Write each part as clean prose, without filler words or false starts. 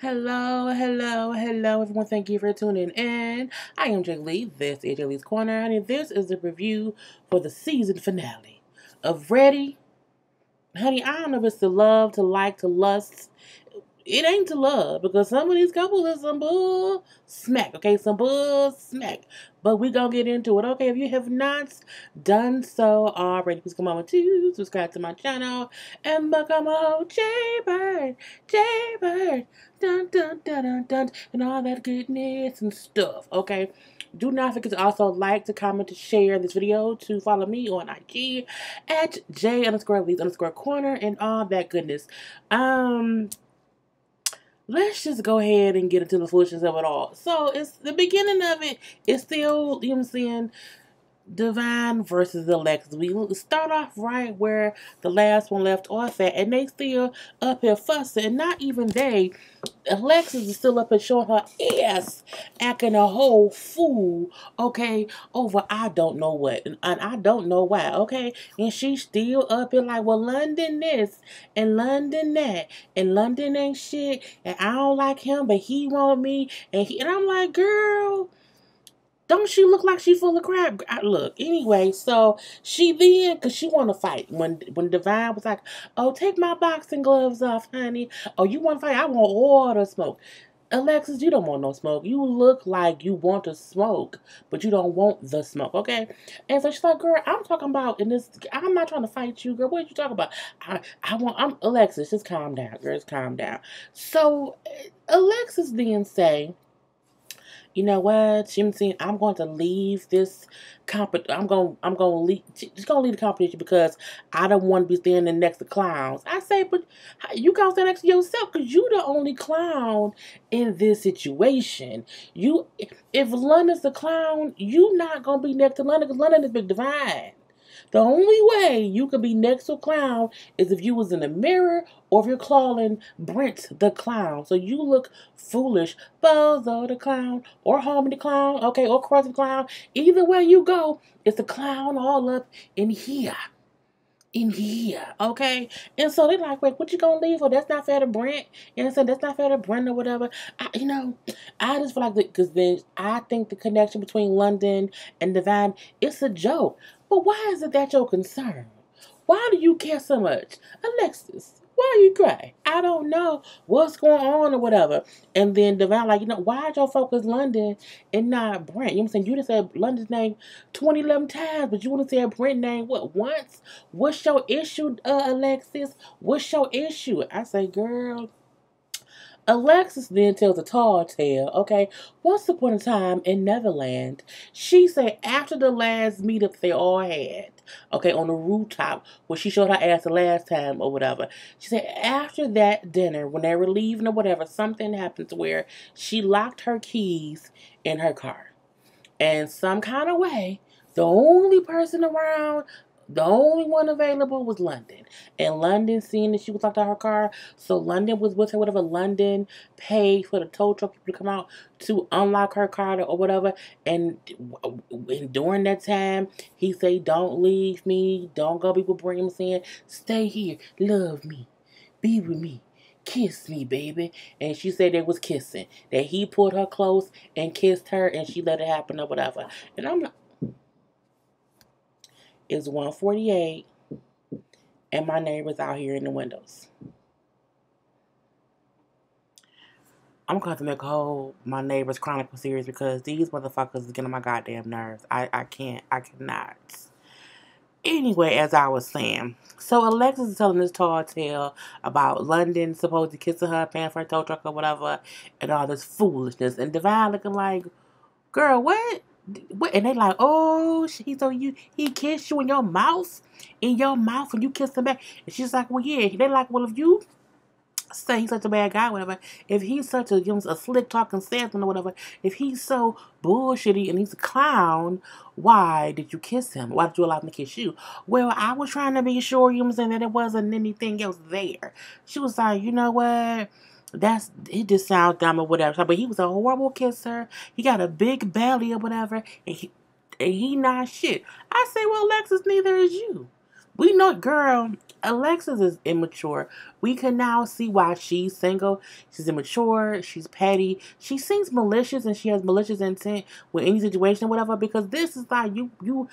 Hello, hello, hello, everyone. Thank you for tuning in. I am JayLee. This is JLeesCorner. Honey, this is the review for the season finale of Ready. Honey, I don't know if it's to love, to like, to lust. It ain't to love because some of these couples is some bull smack, okay? Some bull smack. But we gonna get into it, okay? If you have not done so already, please come on to subscribe to my channel and become a whole JayBird, JayBird, dun dun dun dun dun, and all that goodness and stuff, okay? Do not forget to also like, to comment, to share this video, to follow me on IG at J_Lees_Corner and all that goodness. Let's just go ahead and get into the foolishness of it all. So, it's the beginning of it. It's still, you know what I'm saying, Divine versus Alexis. We start off right where the last one left off at, and they still up here fussing. And not even they. Alexis is still up here showing her ass, acting a whole fool, okay, over I don't know what, and I don't know why, okay? And she's still up here like, well, London this, and London that, and London ain't shit, and I don't like him, but he want me, and I'm like, girl, don't she look like she full of crap? Look, anyway, so she then, because she want to fight. When Divine was like, oh, take my boxing gloves off, honey. Oh, you want to fight? I want all the smoke. Alexis, you don't want no smoke. You look like you want to smoke, but you don't want the smoke, okay? And so she's like, girl, I'm talking about, I'm not trying to fight you, girl. What are you talking about? I'm Alexis, just calm down, girl, just calm down. So Alexis then say, you know what, I'm going to leave this I'm going to leave, just going to leave the competition because I don't want to be standing next to clowns. I say, but you got to stand next to yourself because you the only clown in this situation. If London's the clown, you not going to be next to London because London is big divine. The only way you could be next to a clown is if you was in the mirror or if you're calling Brent the clown. So you look foolish. Bozo the clown or Homie the clown, okay, or Cross the clown. Either way you go, it's a clown all up in here. Okay? And so they're like, wait, what you gonna leave for? That's not fair to Brent. And I said, that's not fair to Brent or whatever. I just feel like, because then I think the connection between London and Divine, it's a joke. But why is it that your concern? Why do you care so much? Alexis, why are you crying? I don't know what's going on or whatever. And then Divine like, why did y'all focus London and not Brent? You know what I'm saying? You just said London's name 11 times, but you want to say Brent's name, what, once? What's your issue, Alexis? What's your issue? I say, girl, Alexis then tells a tall tale, okay? Once upon a time in Neverland, she said after the last meetup they all had, okay, on the rooftop where she showed her ass the last time or whatever, she said after that dinner, when they were leaving or whatever, something happened to where she locked her keys in her car. And some kind of way, the only person around, the only one available was London. And London, seeing that she was locked out of her car, so London was with her, whatever. London paid for the tow truck to come out to unlock her car or whatever. And during that time, he said, don't leave me. Don't go be with Brim saying, stay here. Love me. Be with me. Kiss me, baby. And she said they was kissing. That he pulled her close and kissed her and she let it happen or whatever. And I'm like, it's 1:48 and my neighbor's out here in the windows. I'm going to have to make a whole My Neighbor's Chronicle series because these motherfuckers are getting on my goddamn nerves. I cannot. Anyway, as I was saying, so Alexis is telling this tall tale about London supposed to kissing her, paying for her tow truck or whatever, and all this foolishness. And Divine looking like, girl, what? And they like, oh, he kissed you in your mouth, and you kissed him back. And she's like, well, yeah. They like, well, if you say he's such a bad guy, whatever, if he's such a slick talking salesman or whatever, if he's so bullshitty and he's a clown, why did you kiss him? Why did you allow him to kiss you? Well, I was trying to be sure, you know what I'm saying, that it wasn't anything else there. She was like, you know what? It just sounds dumb or whatever. But he was a horrible kisser. He got a big belly or whatever. And he not shit. I say, well, Alexis, neither is you. We know, girl, Alexis is immature. We can now see why she's single. She's immature. She's petty. She seems malicious, and she has malicious intent with any situation or whatever. Because this is like you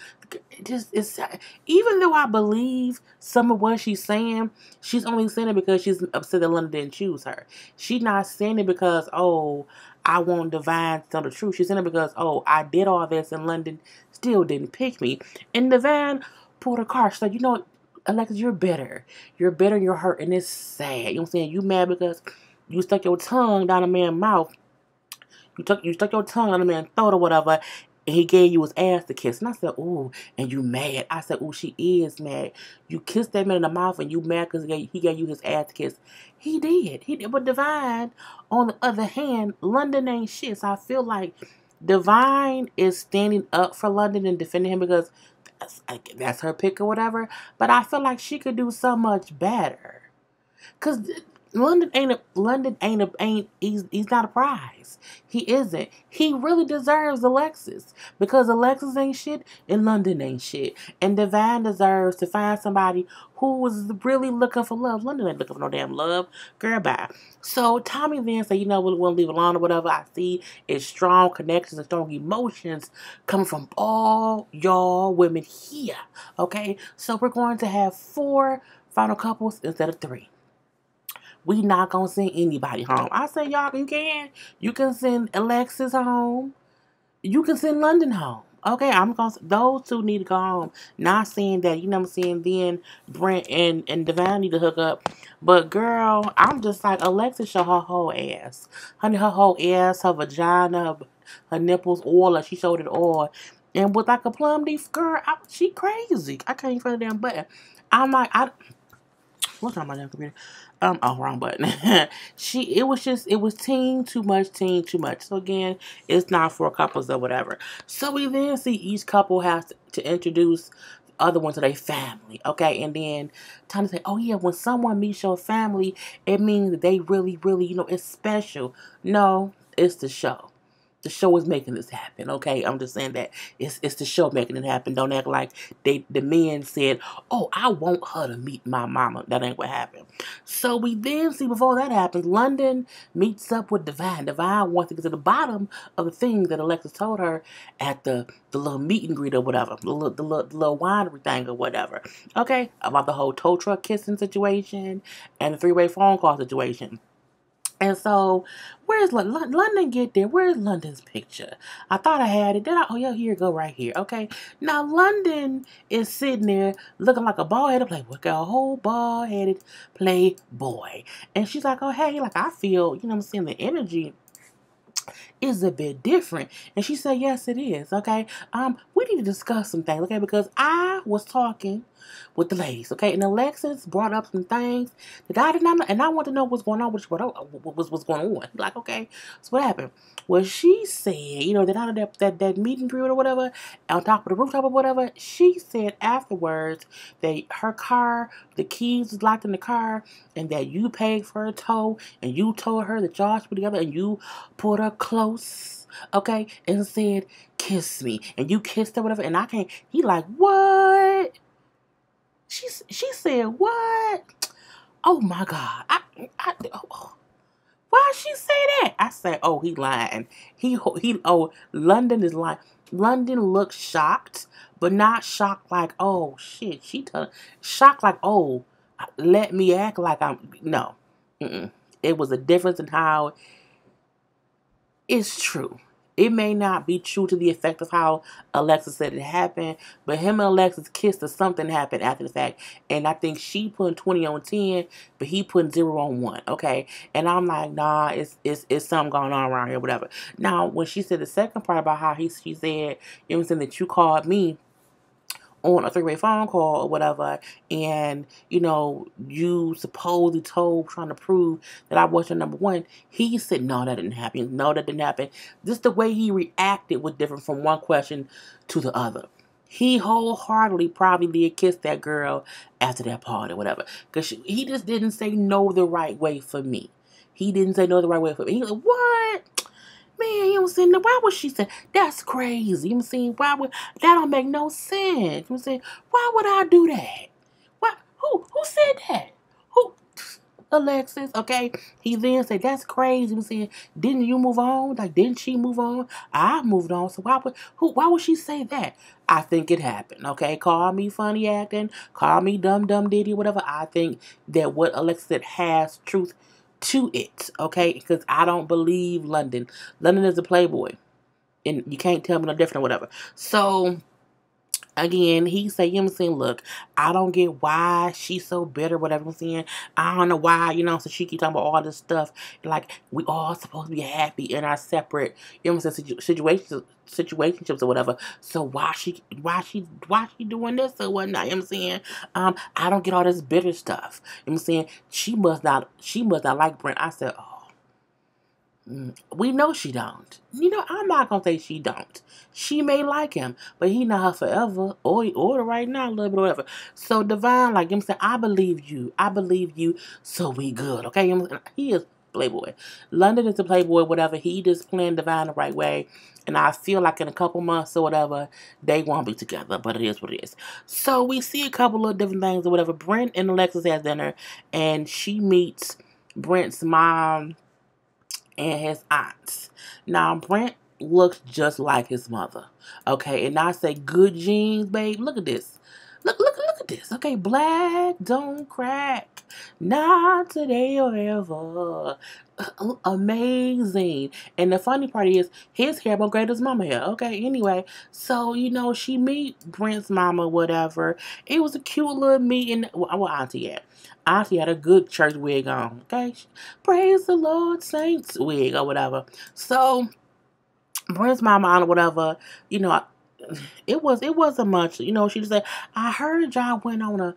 just it's. Even though I believe some of what she's saying, she's only saying it because she's upset that London didn't choose her. She's not saying it because I want Divine to tell the truth. She's saying it because I did all this and London still didn't pick me. And Divine pulled a card. She's like, Alexis, you're bitter. You're bitter and you're hurt. And it's sad. You know what I'm saying? You mad because you stuck your tongue down a man's mouth. You stuck your tongue down a man's throat or whatever. And he gave you his ass to kiss. And I said, ooh, and you mad. I said, ooh, she is mad. You kissed that man in the mouth and you mad because he gave you his ass to kiss. He did. He did. But Divine, on the other hand, London ain't shit. So I feel like Divine is standing up for London and defending him because that's her pick or whatever. But I feel like she could do so much better. Cause he's not a prize. He isn't. He really deserves Alexis. Because Alexis ain't shit and London ain't shit. And Divine deserves to find somebody who was really looking for love. London ain't looking for no damn love. Girl, bye. So Tommy then said, we'll leave it alone or whatever. I see it's strong connections and strong emotions coming from all y'all women here. Okay? So we're going to have 4 final couples instead of 3. We not gonna send anybody home. I say, y'all, you can send Alexis home. You can send London home. Okay, those 2 need to go home. Not saying that, what I'm saying, then Brent and Divine need to hook up. But girl, I'm just like, Alexis show her whole ass. Honey, her whole ass, her vagina, her nipples, all, she showed it all. And with like a plum leaf, girl, she crazy. I can't even find the damn button. I'm like, what's on my damn computer? Wrong button. It was teen too much. So again, it's not for couples or whatever. So we then see each couple has to introduce the other one to their family. Okay, and then time to say, oh yeah, when someone meets your family, it means that they really, really, it's special. No, it's the show. The show is making this happen, okay? I'm just saying that it's the show making it happen. Don't act like the men said, oh, I want her to meet my mama. That ain't what happened. So we then see before that happens, London meets up with Divine. Divine wants to get to the bottom of the things that Alexis told her at the little meet and greet or whatever, the little winery thing or whatever, okay? About the whole tow truck kissing situation and the 3-way phone call situation. And so, where's London get there? Where's London's picture? I thought I had it. Oh, yeah, here you go right here. Okay. Now, London is sitting there looking like a bald-headed playboy. A whole bald-headed playboy. And she's like, oh, hey, like, I feel, I'm saying, the energy is a bit different. And she said, yes, it is. Okay. We need to discuss some things. Okay. Because I was talking with the ladies. Okay. And Alexis brought up some things that I did not know. And I want to know what's going on. What's going on. Like, okay. So what happened? Well, she said, that out of that meet and greet or whatever, on top of the rooftop or whatever, she said afterwards that her car, the keys was locked in the car, and that you paid for a tow, and you told her that y'all should be together, and you pulled her close, okay, and said, kiss me, and you kissed her, whatever, and I can't, he like, what? She said, what? Oh my God, why she say that? I say, oh, he lying. London is lying. London looks shocked, but not shocked like, oh shit, shocked like, oh, let me act like no. It was a difference in how it's true. It may not be true to the effect of how Alexis said it happened, but him and Alexis kissed or something happened after the fact. And I think she put 20 on 10, but he put 0 on 1, okay? And I'm like, nah, it's something going on around here, whatever. Now, when she said the second part about how she said, that you called me on a 3-way phone call or whatever, and you supposedly trying to prove that I was your number one, he said, no, that didn't happen. No, that didn't happen. Just the way he reacted was different from one question to the other. He wholeheartedly probably did kiss that girl after that party or whatever, because he just didn't say no the right way for me. He didn't say no the right way for me. He was like, what? Man, why would she say, that's crazy, that don't make no sense, why would I do that? Who said that? Who? Alexis, okay? He then said, that's crazy. He said, didn't you move on? Like, didn't she move on? I moved on. So why would she say that? I think it happened, okay? Call me funny acting, call me dumb diddy, whatever. I think that what Alexis said has truth to it, okay? Because I don't believe London. London is a playboy. And you can't tell me no different or whatever. So again, he said, you know what I'm saying, look, I don't get why she's so bitter, whatever I'm saying. I don't know why, so she keep talking about all this stuff. Like, we all supposed to be happy in our separate, you know what I'm saying, situationships or whatever. So why she doing this or whatnot, you know what I'm saying? I don't get all this bitter stuff. You know what I'm saying? She must not like Brent. I said, oh. We know she don't. I'm not gonna say she don't. She may like him, but he not her forever, or right now, a little bit, whatever. So Divine, like him, said, I believe you, so we good, okay? He is playboy. London is a playboy, whatever. He just playing Divine the right way, and I feel like in a couple months or whatever, they won't be together, but it is what it is. So we see a couple of different things or whatever. Brent and Alexis has dinner, and she meets Brent's mom and his aunts. Now, Brent looks just like his mother. Okay, and I say good genes, babe. Look at this. Look at this. Okay, black don't crack. Not today or ever. Amazing. And the funny part is his hair more great as mama hair. Okay, anyway. So, she meet Brent's mama, whatever. It was a cute little meeting. Well, auntie at? Auntie had a good church wig on. Okay. Praise the Lord, saints wig or whatever. So Brent's mama or whatever, it wasn't much. She just said, I heard y'all went on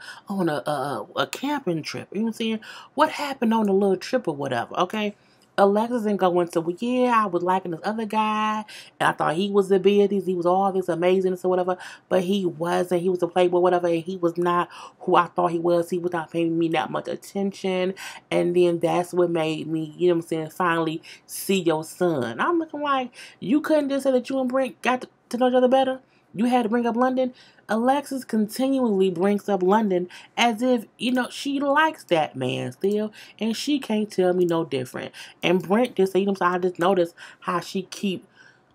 a camping trip. You know what I'm saying? What happened on the little trip or whatever, okay? Alexis and go into, well, yeah, I was liking this other guy, and I thought he was the business, he was all this amazing or whatever, but he wasn't. He was a playboy, whatever, and he was not who I thought he was. He was not paying me that much attention, and then that's what made me, you know what I'm saying, finally see your son. I'm looking like, you couldn't just say that you and Brent got to know each other better? You had to bring up London? Alexis continually brings up London as if, she likes that man still, and she can't tell me no different. And Brent just said, I just noticed how she keep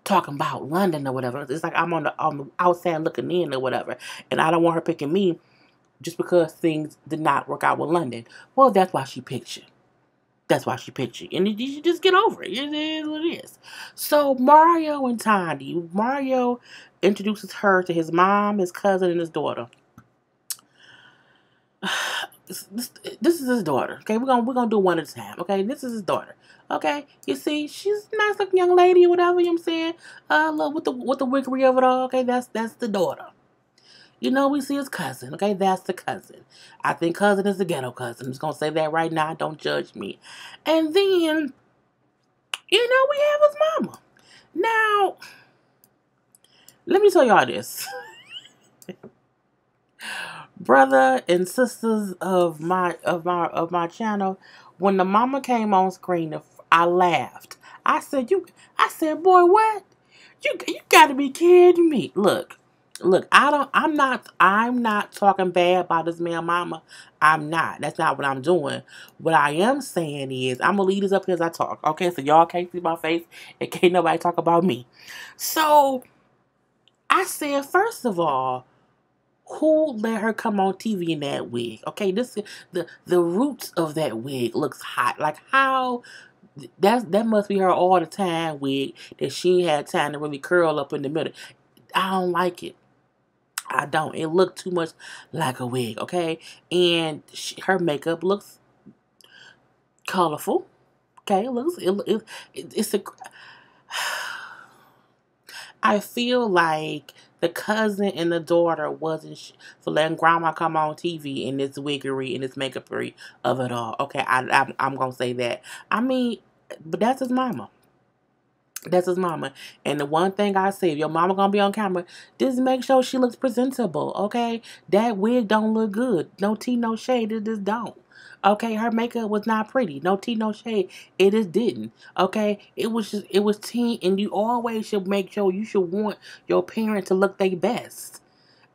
talking about London or whatever. It's like I'm on the outside looking in or whatever, and I don't want her picking me just because things did not work out with London. Well, that's why she picked you. That's why she picked you. And you should just get over it. It is what it is. So Mario and Toddy. Mario introduces her to his mom, his cousin, and his daughter. This is his daughter. Okay, we're gonna do one at a time. Okay, this is his daughter. Okay, you see, she's a nice looking young lady or whatever. You know what I'm saying? With the wickery of it all. Okay, that's the daughter. We see his cousin. Okay, that's the cousin. I think cousin is the ghetto cousin. I'm just going to say that right now. Don't judge me. And then, we have his mama. Now, let me tell y'all this. Brother and sisters of my channel, when the mama came on screen, I laughed. I said, boy, what? You got to be kidding me. Look, I'm not talking bad about this man mama. I'm not. That's not what I'm doing. What I am saying is, I'm going to leave this up here as I talk. Okay, so y'all can't see my face and can't nobody talk about me. So, I said, first of all, who let her come on TV in that wig? Okay, this is the roots of that wig looks hot. Like how that must be her all the time wig that she had time to really curl up in the middle. I don't like it. I don't. It looked too much like a wig, okay? And her makeup looks colorful. Okay, it's a. I feel like the cousin and the daughter wasn't for letting grandma come on TV in this wiggery and this makeupery of it all. Okay, I'm gonna say that. I mean, but that's his mama. That's his mama. And the one thing I say, if your mama gonna be on camera, just make sure she looks presentable, okay? That wig don't look good. No tea, no shade. It just don't. Okay, her makeup was not pretty. No tea, no shade. It just didn't. Okay, it was tea, and you always should make sure you should want your parent to look their best.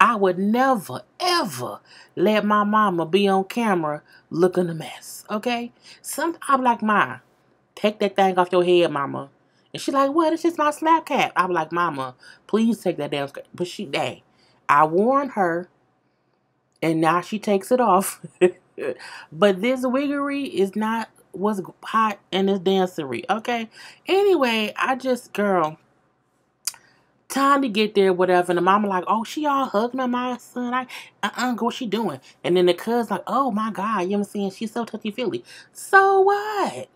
I would never, ever let my mama be on camera looking a mess, okay? I'm like, Ma, take that thing off your head, mama. And she like, what? It's just my slap cap. I'm like, Mama, please take that damn skirt. But I warned her, and now she takes it off. But this wiggery is not what's hot in this dancery, okay? Anyway, girl, time to get there, whatever. And the mama like, oh, she all hugging my son. What she doing? And then the cuz like, oh my God, you know what I'm saying? She's so touchy-feely. So what?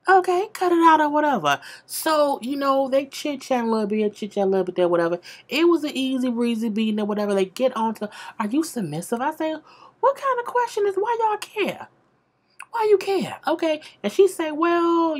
Okay, cut it out or whatever. So, they chit-chat a little bit there, whatever. It was an easy breezy beating or whatever. They get on to, are you submissive? I say, what kind of question is, why y'all care? Why you care? Okay. And she say, well,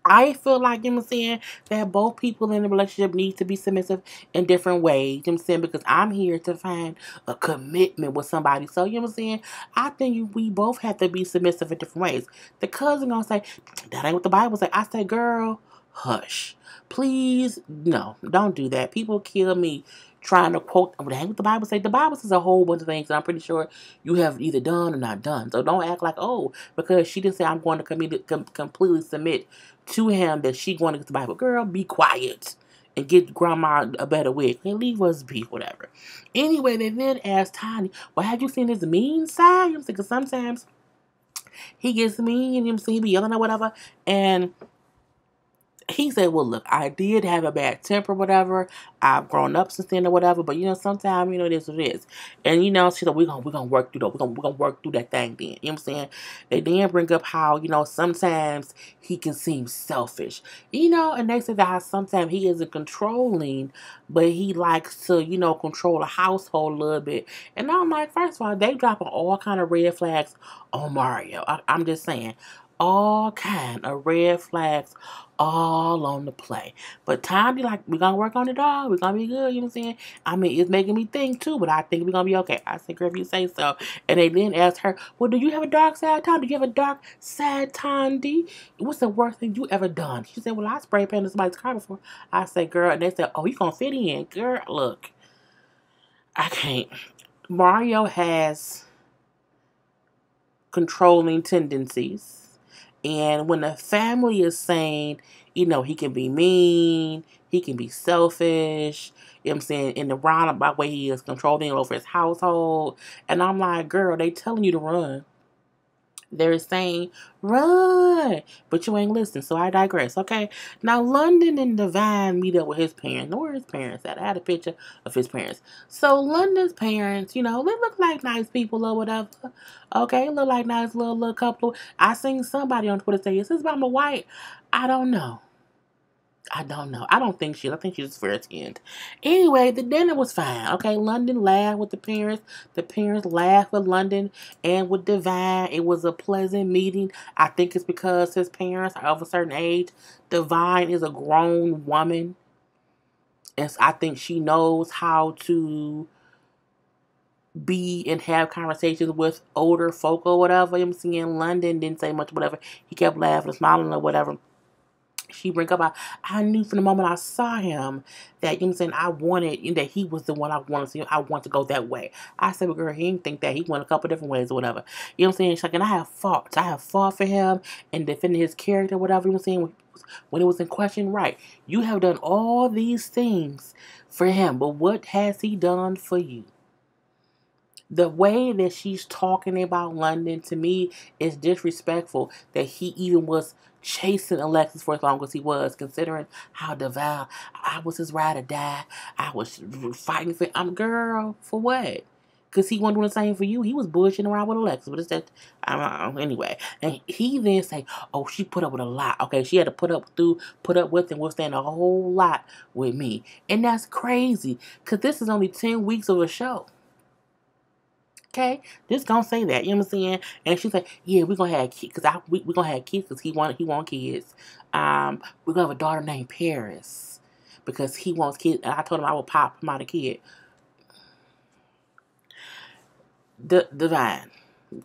I feel like, you know what I'm saying, that both people in the relationship need to be submissive in different ways. You know what I'm saying? Because I'm here to find a commitment with somebody. So, you know what I'm saying? I think we both have to be submissive in different ways. The cousin gonna say, that ain't what the Bible say. I say, girl, hush. Please, no, don't do that. People kill me trying to quote, that ain't what the Bible say. The Bible says a whole bunch of things that I'm pretty sure you have either done or not done. So don't act like, oh, because she didn't say I'm going to completely submit to him that she going to get the Bible. Girl, be quiet and get grandma a better wig and leave us be, whatever. Anyway, they then asked Toddy, well, have you seen his mean side? You know, because sometimes he gets mean, you know, he be yelling or whatever. And he said, well, look, I did have a bad temper, whatever. I've grown up since then or whatever. But, sometimes, it is what it is. And, she said, we're gonna work through that. We're gonna work through that thing then. You know what I'm saying? They then bring up how, sometimes he can seem selfish. And they say that how sometimes he isn't controlling, but he likes to, control the household a little bit. And I'm like, first of all, they dropping all kind of red flags on Mario. I'm just saying. All kind of red flags all on the play. But time be like, we're going to work on it all. We're going to be good. You know what I'm saying? I mean, it's making me think too, but I think we're going to be okay. I said, girl, if you say so. And they then asked her, well, do you have a dark side, Tom? Do you have a dark side, Tondi? What's the worst thing you ever done? She said, well, I spray painted somebody's car before. I said, girl, and they said, oh, you going to fit in. Girl, look, I can't. Mario has controlling tendencies. And when the family is saying, he can be mean, he can be selfish, you know what I'm saying, in the roundabout way he is controlling over his household. And I'm like, girl, they telling you to run. They're saying, run, but you ain't listening, so I digress, okay? Now, London and Divine meet up with his parents. Where are his parents at? I had a picture of his parents. So, London's parents, they look like nice people or whatever, okay? Look like nice little couple. I seen somebody on Twitter say, is his mama white? I don't know. I don't think she is. I think she's fair-skinned. Anyway, the dinner was fine. Okay, London laughed with the parents. The parents laughed with London and with Divine. It was a pleasant meeting. I think it's because his parents are of a certain age. Divine is a grown woman. And I think she knows how to be and have conversations with older folk or whatever. I'm seeing London didn't say much, whatever. He kept laughing and smiling or whatever. She bring up, I knew from the moment I saw him that, I wanted, that he was the one I wanted to see. I want to go that way. I said, well, girl, he didn't think that. He went a couple different ways or whatever. You know what I'm saying? She's like, and I have fought. I have fought for him and defended his character, whatever. You know what I'm saying? When it was in question, right. You have done all these things for him, but what has he done for you? The way that she's talking about London, to me, is disrespectful that he even was chasing Alexis for as long as he was, considering how devout. I was his ride or die. I was fighting for girl, for what? Because he wasn't doing the same for you. He was bullshitting around with Alexis. But it's that, anyway. And he then say, oh, she put up with a lot. Okay, she had to put up with and withstand a whole lot with me. And that's crazy. Because this is only 10 weeks of a show. Okay, just gonna say that, you know what I'm saying? And she's like, yeah, we're gonna have kids, because we're gonna have kids because he want kids. We're gonna have a daughter named Paris because he wants kids, and I told him I would pop him out a kid. Divine,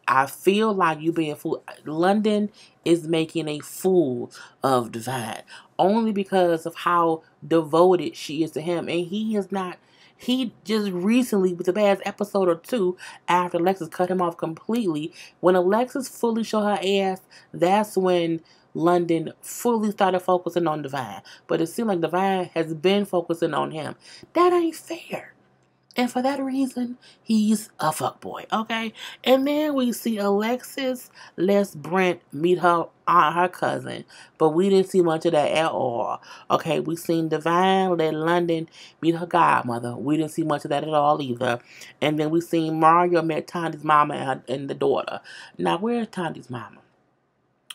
I feel like you being fool. London is making a fool of Divine only because of how devoted she is to him, and he is not. He just recently, with the past episode or two, after Alexis cut him off completely, when Alexis fully showed her ass, that's when London fully started focusing on Divine. But it seemed like Divine has been focusing on him. That ain't fair. And for that reason, he's a fuckboy, okay? And then we see Alexis lets Brent meet her cousin, but we didn't see much of that at all. Okay, we seen Divine let London meet her godmother. We didn't see much of that at all either. And then we seen Mario met Tanya's mama and the daughter. Now, where's Tanya's mama?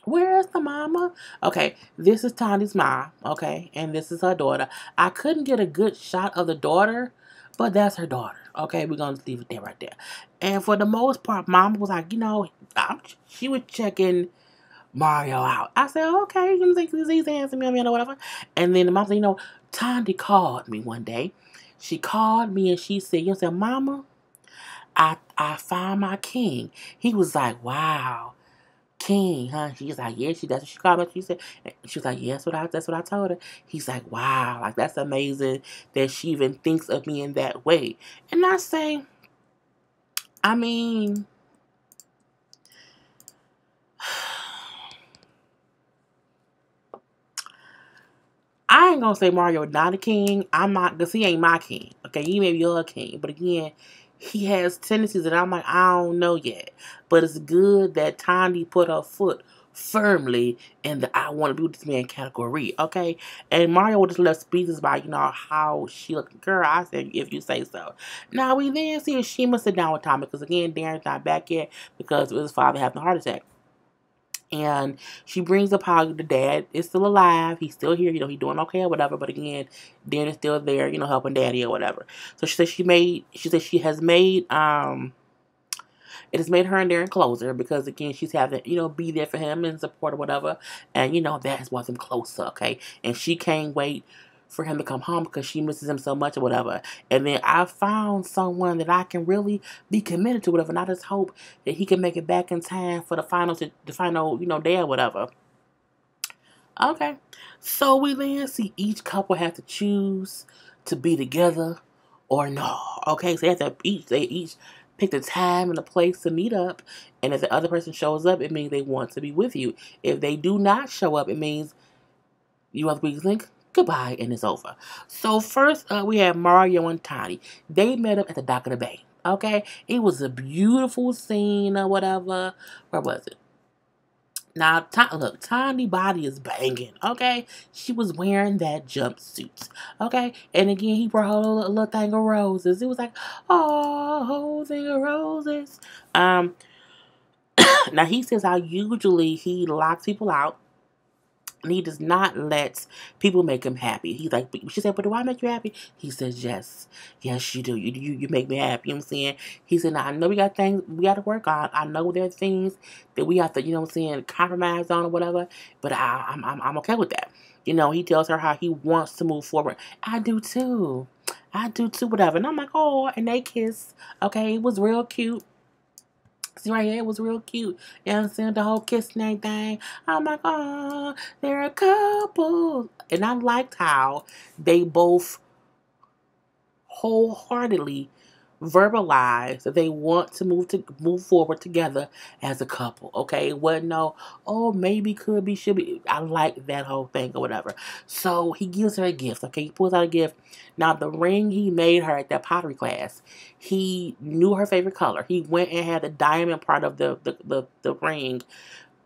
Where's the mama? Okay, this is Tanya's mom, okay? And this is her daughter. I couldn't get a good shot of the daughter, but that's her daughter. Okay, we're going to leave it there right there. And for the most part, Mama was like, she was checking Mario out. I said, okay, you can think he's handsome, or whatever. And then the mom said, Tanya called me one day. She called me and she said, Mama, I found my king. He was like, wow. King, huh? She's like, yeah, that's what she called me. She was like, yeah, that's what I told her. He's like, wow, like that's amazing that she even thinks of me in that way. And I say, I mean, I ain't gonna say Mario not a king. I'm not, because he ain't my king. Okay, he may be your king, but again, he has tendencies that I'm like, I don't know yet. But it's good that Tanya put her foot firmly in the I want to be with this man category, okay? And Mario just left speeches about, how she looked. Girl, I said, if you say so. Now, we then see Shima sit down with Tommy, because again, Darren's not back yet because of his father having a heart attack. And she brings up how the dad is still alive. He's still here. He's doing okay or whatever. But again, Dan is still there, helping daddy or whatever. So she said she has made, it has made her and Darren closer because again, she's having, be there for him and support or whatever. And, that has brought them closer, okay? And she can't wait for him to come home because she misses him so much or whatever. And then I found someone that I can really be committed to, whatever. And I just hope that he can make it back in time for the final day or whatever. Okay. So we then see each couple have to choose to be together or no. Okay, so they each pick the time and the place to meet up. And if the other person shows up, it means they want to be with you. If they do not show up, it means you have to think goodbye and it's over. So first we have Mario and Toddy. They met up at the dock of the bay. Okay, it was a beautiful scene or whatever. Where was it? Now, look, Tiny body is banging, okay? She was wearing that jumpsuit, okay? And again, he brought her a little thing of roses. It was like, oh, a whole thing of roses. Now, he says how usually he locks people out. And he does not let people make him happy. He's like, she said, but do I make you happy? He says, yes. Yes, you do. You make me happy. You know what I'm saying? He said, now, I know we got things we got to work on. I know there are things that we have to, compromise on or whatever. But I'm okay with that. He tells her how he wants to move forward. I do too. Whatever. And I'm like, oh, and they kiss. Okay, it was real cute. See right here, it was real cute. You know what I'm saying? The whole kissing and everything. I'm like, oh, they're a couple. And I liked how they both wholeheartedly verbalized that they want to move forward together as a couple. Okay, it wasn't no, oh, maybe, could be, should be. I like that whole thing or whatever. So he gives her a gift. Okay, he pulls out a gift. Now the ring he made her at that pottery class, he knew her favorite color. He went and had the diamond part of the ring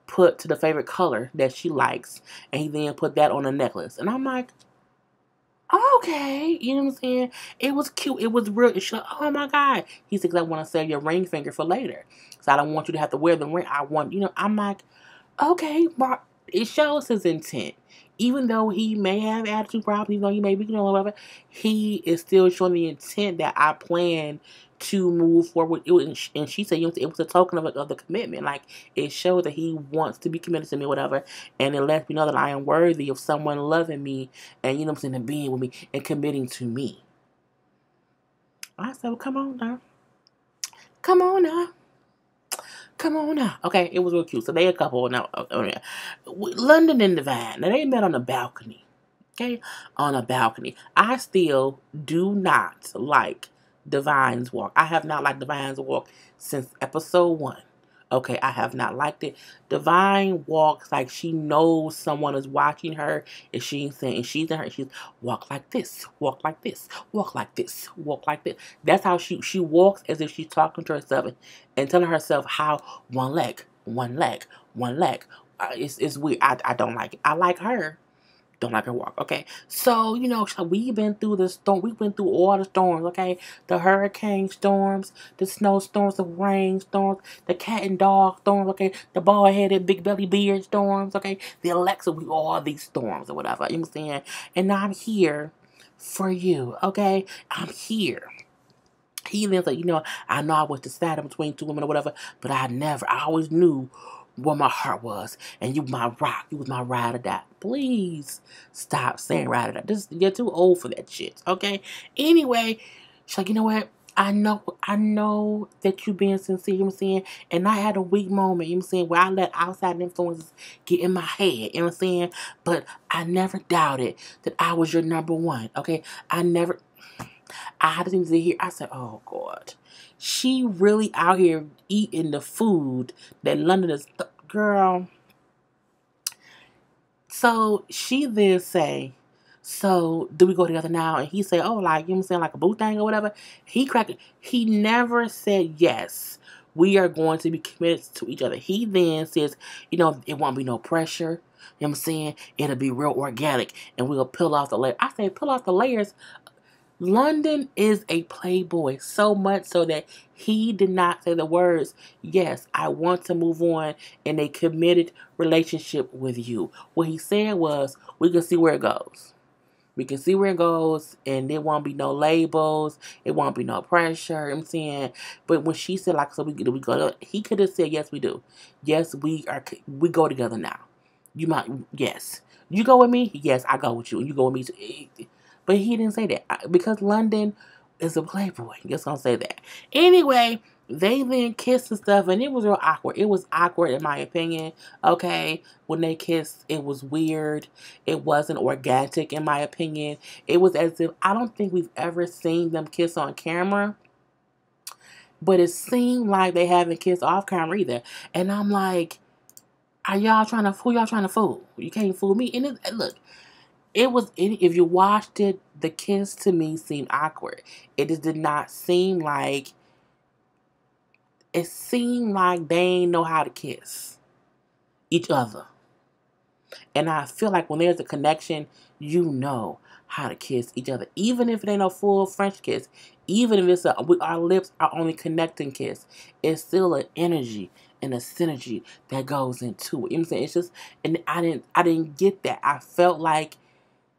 put to the favorite color that she likes, and he then put that on a necklace. And I'm like, okay, you know what I'm saying? It was cute. It was real. She's like, oh my God. He said, 'cause I want to save your ring finger for later. So I don't want you to have to wear the ring. I want, I'm like, okay, but it shows his intent. Even though he may have attitude problems, even though he may be, whatever, he is still showing the intent that I plan to move forward. And she said, it was a token of the commitment. Like, it showed that he wants to be committed to me, whatever. And it lets me know that I am worthy of someone loving me and, and being with me and committing to me. I said, well, come on now. Come on now. Come on now. Okay, it was real cute. So they a couple now. London and Divine. Now they met on the balcony. okay, on a balcony. I still do not like Divine's walk. I have not liked Divine's walk since episode 1. Okay, I have not liked it. Divine walks like she knows someone is watching her, and she's saying, and she's in her, she's walk like this, walk like this, walk like this, walk like this. That's how she walks, as if she's talking to herself and telling herself how one leg, one leg, one leg. It's weird. I don't like it. I like her. Don't like her walk, okay? So, we've been through the storm. We've been through all the storms, okay? The hurricane storms, the snowstorms, the rain storms, the cat and dog storms, okay? The bald-headed, big belly beard storms, okay? The Alexa, all these storms or whatever, you know what I'm saying? And I'm here for you, okay? I'm here. He then said, I know I was decided between two women or whatever, but I always knew where my heart was. And you my rock. You was my ride or die. Please stop saying ride or die. You're too old for that shit, okay? Anyway, she's like, you know what? I know that you being sincere, you know what I'm saying? And I had a weak moment, you know what I'm saying, where I let outside influences get in my head, you know what I'm saying? But I never doubted that I was your number one, okay? I had to sit here. I said, oh, God. She really out here eating the food that London is... Girl. So, she then say, so, do we go together now? And he said, oh, like, you know what I'm saying, like a boo thing or whatever. He never said yes. We are going to be committed to each other. He then says, it won't be no pressure. You know what I'm saying? It'll be real organic. And we'll peel off the layers. I say, peel off the layers. London is a playboy, so much so that he did not say the words, yes, I want to move on in a committed relationship with you. What he said was, we can see where it goes. We can see where it goes, and there won't be no labels. It won't be no pressure. You know what I'm saying, but when she said, like, so we go, he could have said, yes, we do. Yes, we go together now. Yes. You go with me? Yes, I go with you. And you go with me too. But he didn't say that. Because London is a playboy. Just gonna say that. Anyway, they then kissed and stuff, and it was real awkward. It was awkward in my opinion. Okay. When they kissed, it was weird. It wasn't organic in my opinion. It was as if, I don't think we've ever seen them kiss on camera. But it seemed like they haven't kissed off camera either. And I'm like, who y'all trying to fool? You can't fool me. And look, if you watched it, the kiss to me seemed awkward. It just did not seem like, it seemed like they ain't know how to kiss each other. And I feel like when there's a connection, you know how to kiss each other. Even if it ain't no full French kiss, even if it's our lips are only connecting kiss, it's still an energy and a synergy that goes into it. You know what I'm saying? It's just, and I didn't get that. I felt like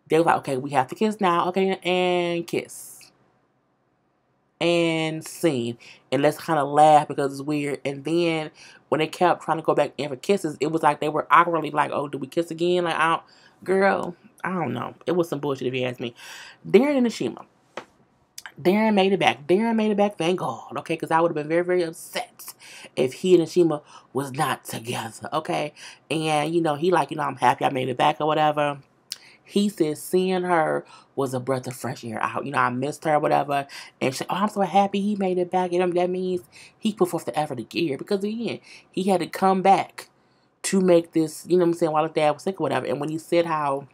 they were like, okay, we have to kiss now. Okay, and kiss. And scene. And let's kind of laugh because it's weird. And then when they kept trying to go back in for kisses, it was like they were awkwardly like, oh, do we kiss again? Like, girl, I don't know. It was some bullshit if you ask me. Darren and Ashima. Darren made it back. Thank God. Okay, because I would have been very, very upset if he and Ashima was not together. Okay. And, he like, I'm happy I made it back or whatever. He said seeing her was a breath of fresh air out. I missed her, whatever. And she said, oh, I'm so happy he made it back. And that means he put forth the effort to get here. Because, again, he had to come back to make this, you know what I'm saying, while his dad was sick or whatever. And when he said how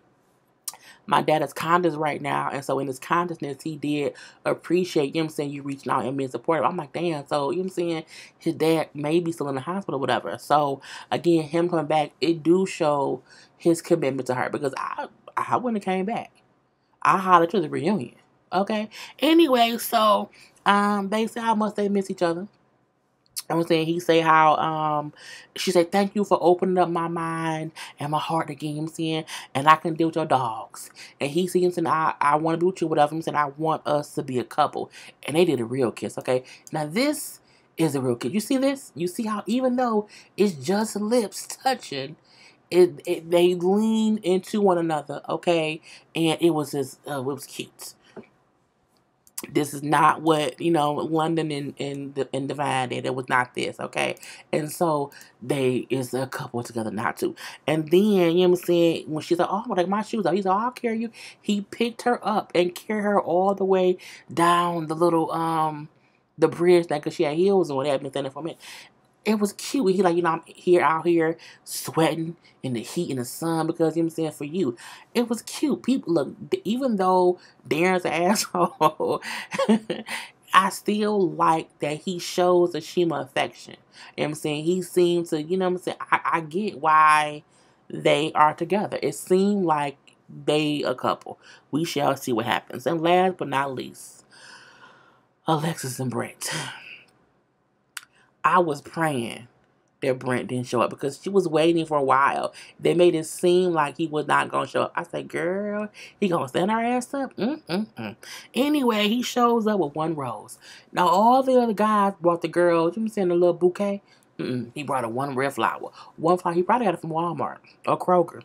my dad is conscious right now, and so in his consciousness, he did appreciate, you know what I'm saying, you reaching out and being supportive. I'm like, damn, so, you know what I'm saying, his dad may be still in the hospital or whatever. So, again, him coming back, it do show his commitment to her. Because I wouldn't have came back. I hollered to the reunion. Okay? Anyway, so, they say how much they miss each other. I'm saying, he say how, she said, thank you for opening up my mind and my heart again, you know what I'm saying, and I can deal with your dogs. And he seems saying, I want to be with you, whatever, I'm saying, I want us to be a couple. And they did a real kiss, okay? Now, this is a real kiss. You see this? You see how, even though it's just lips touching, they lean into one another, okay? And it was just, it was cute. This is not what, London and Divine did. It was not this, okay? And so they is a couple together not to. And then, you know what I'm saying, when she's like, oh, like my shoes are, he's like, I'll carry you. He picked her up and carried her all the way down the little the bridge, like, cause she had heels on, they had been standing for a minute. It was cute. He like, I'm here out here sweating in the heat and the sun because, you know what I'm saying, for you. It was cute. People, look, even though Darren's an asshole, I still like that he shows Ashima affection. You know what I'm saying? He seems to, you know what I'm saying, I get why they are together. It seemed like they a couple. We shall see what happens. And last but not least, Alexis and Brent. I was praying that Brent didn't show up because she was waiting for a while. They made it seem like he was not going to show up. I said, girl, he going to stand our ass up? Anyway, he shows up with one rose. Now, all the other guys brought the girls, you know what I'm saying, a little bouquet. He brought her one red flower. One flower, he probably got it from Walmart or Kroger.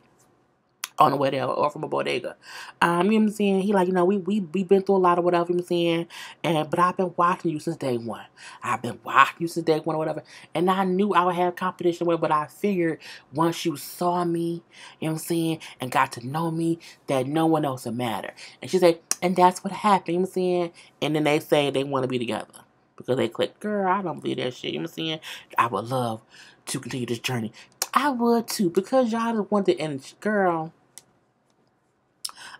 On the way there, or from a bodega. You know what I'm saying? He like, we been through a lot of whatever, you know what I'm saying? But I've been watching you since day one. I've been watching you since day one or whatever. And I knew I would have competition with, but I figured once you saw me, you know what I'm saying, and got to know me, that no one else would matter. And she said, and that's what happened, you know what I'm saying? And then they say they want to be together. Because they click, girl, I don't believe that shit, you know what I'm saying? I would love to continue this journey. I would too, because y'all just want to, and girl,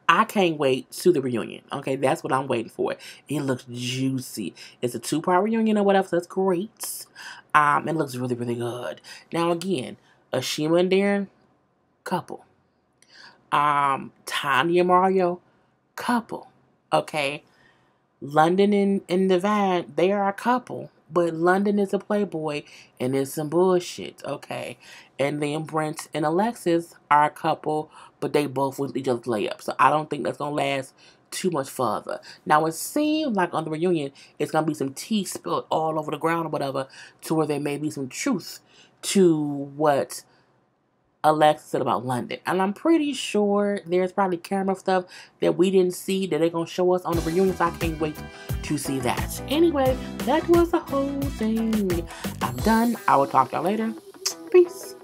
I can't wait to the reunion. Okay, that's what I'm waiting for. It looks juicy. It's a 2-part reunion or whatever, so that's great. It looks really, really good. Now again, Ashima and Darren, couple. Tanya and Mario, couple. Okay. London and Divine, they are a couple. But London is a playboy and it's some bullshit, okay? And then Brent and Alexis are a couple, but they both with each other's layup. So I don't think that's going to last too much further. Now, it seems like on the reunion, it's going to be some tea spilled all over the ground or whatever, to where there may be some truth to what Alexis said about London. And I'm pretty sure there's probably camera stuff that we didn't see that they're going to show us on the reunion, so I can't wait to see that. Anyway, that was the whole thing. I'm done. I will talk to y'all later. Peace.